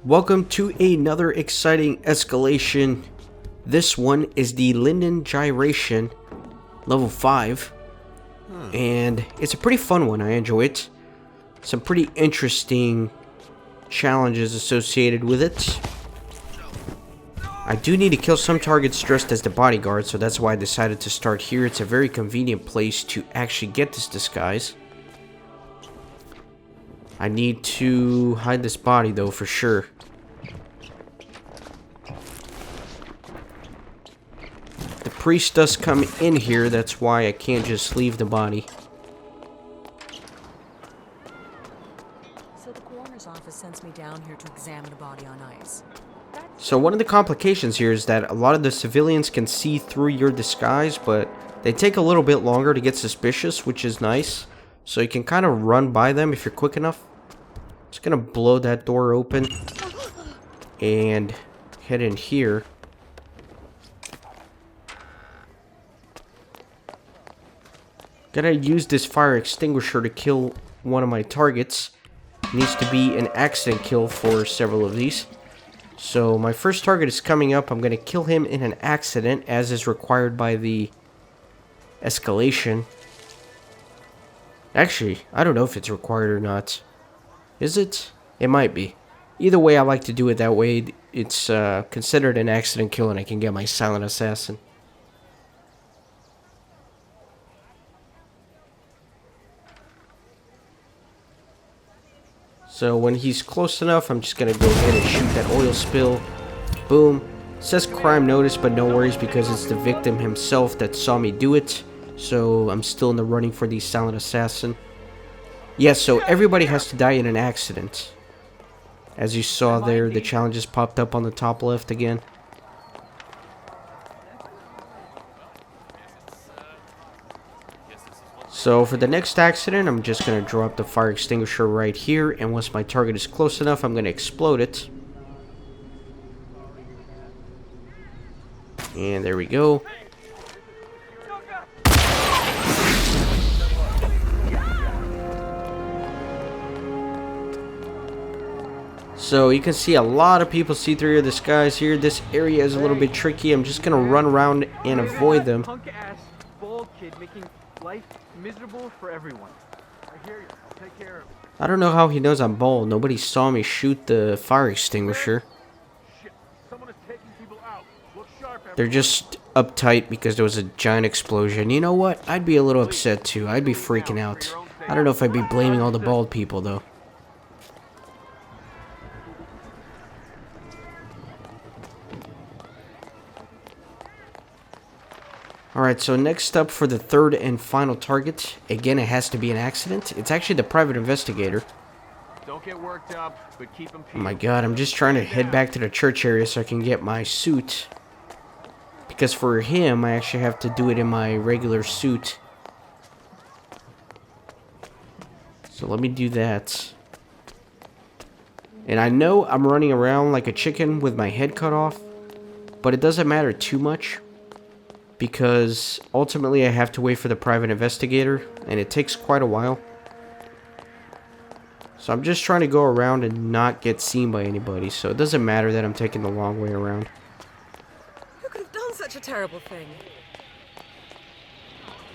Welcome to another exciting escalation. This one is the Lyndon Gyration level 5. And it's a pretty fun one. I enjoy it. Some pretty interesting challenges associated with it. I do need to kill some targets dressed as the bodyguard, so that's why I decided to start here. It's a very convenient place to actually get this disguise. I need to hide this body though for sure. The priest does come in here, that's why I can't just leave the body. So the coroner's office sends me down here to examine a body on ice. So one of the complications here is that a lot of the civilians can see through your disguise, but they take a little bit longer to get suspicious, which is nice. So you can kind of run by them if you're quick enough. Just gonna blow that door open and head in here. Gotta use this fire extinguisher to kill one of my targets. Needs to be an accident kill for several of these. So my first target is coming up. I'm gonna kill him in an accident, as is required by the escalation. Actually, I don't know if it's required or not. Is it? It might be. Either way, I like to do it that way. It's considered an accident kill and I can get my silent assassin. So when he's close enough, I'm just going to go ahead and shoot that oil spill. Boom. It says crime notice, but no worries because it's the victim himself that saw me do it. So I'm still in the running for the silent assassin. Yes, so everybody has to die in an accident. As you saw there, the challenges popped up on the top left again. So for the next accident, I'm just going to drop the fire extinguisher right here. And once my target is close enough, I'm going to explode it. And there we go. So you can see a lot of people see through your disguise here. This area is a little bit tricky. I'm just gonna run around and avoid them. Punk-ass, bald kid making life miserable for everyone. I hear you. I'll take care of it. I don't know how he knows I'm bald. Nobody saw me shoot the fire extinguisher. Shit. Someone is taking people out. Look sharp, They're just uptight because there was a giant explosion. You know what? I'd be a little upset too. I'd be freaking out. I don't know if I'd be blaming all the bald people though. Alright, so next up for the third and final target. Again, it has to be an accident. It's actually the private investigator. Don't get worked up, but keep them Oh my god, I'm just trying to head back to the church area so I can get my suit. Because for him, I actually have to do it in my regular suit. So let me do that. And I know I'm running around like a chicken with my head cut off, but it doesn't matter too much. Because ultimately I have to wait for the private investigator, and it takes quite a while. So I'm just trying to go around and not get seen by anybody, so it doesn't matter that I'm taking the long way around. Who could have done such a terrible thing?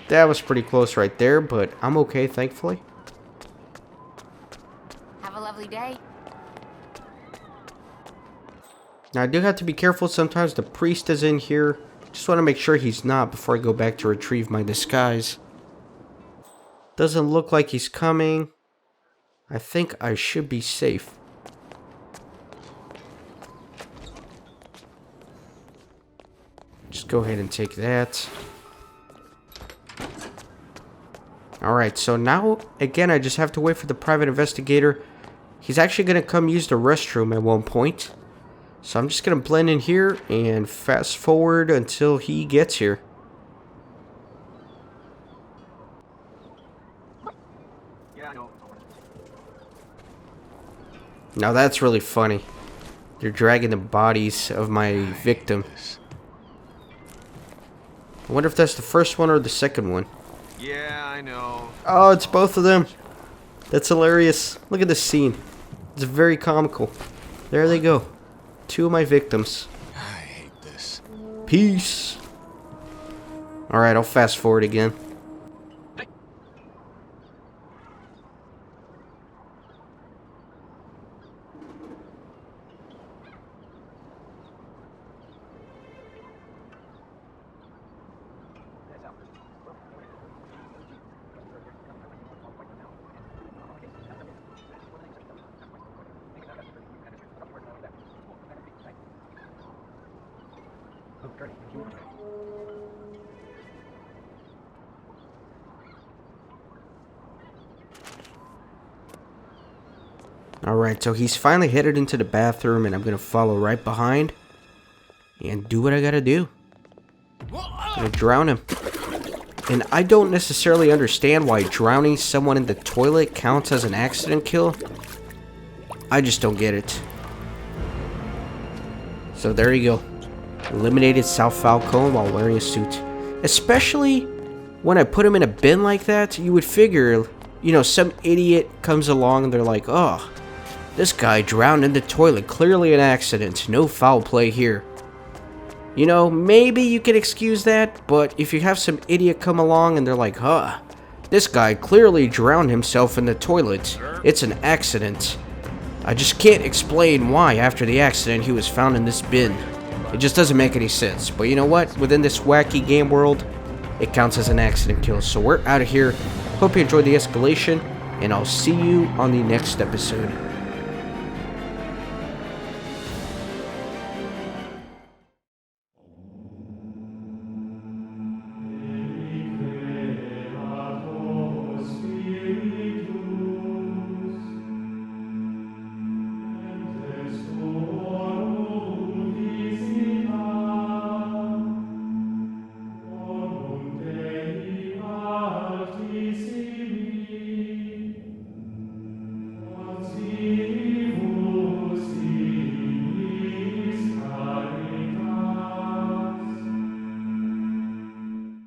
That was pretty close right there, but I'm okay, thankfully. Have a lovely day. Now I do have to be careful, sometimes the priest is in here. Just want to make sure he's not before I go back to retrieve my disguise. Doesn't look like he's coming. I think I should be safe. Just go ahead and take that. Alright, so now, again, I just have to wait for the private investigator. He's actually going to come use the restroom at one point. So I'm just going to blend in here and fast forward until he gets here. Now that's really funny. They're dragging the bodies of my victim. I wonder if that's the first one or the second one. Yeah, I know. Oh, it's both of them. That's hilarious. Look at this scene. It's very comical. There they go. 2 of my victims. I hate this. Peace. Alright, I'll fast forward again. Alright, so he's finally headed into the bathroom, and I'm gonna follow right behind and do what I gotta do. I'm gonna drown him. And I don't necessarily understand why drowning someone in the toilet counts as an accident kill. I just don't get it. So there you go. Eliminated South Falcone while wearing a suit. Especially when I put him in a bin like that, you would figure, you know, some idiot comes along and they're like, oh, this guy drowned in the toilet, clearly an accident, no foul play here. You know, maybe you can excuse that, but if you have some idiot come along and they're like, huh, this guy clearly drowned himself in the toilet, it's an accident. I just can't explain why after the accident he was found in this bin. It just doesn't make any sense. But you know what? Within this wacky game world, it counts as an accident kill. So we're out of here. Hope you enjoyed the escalation, and I'll see you on the next episode.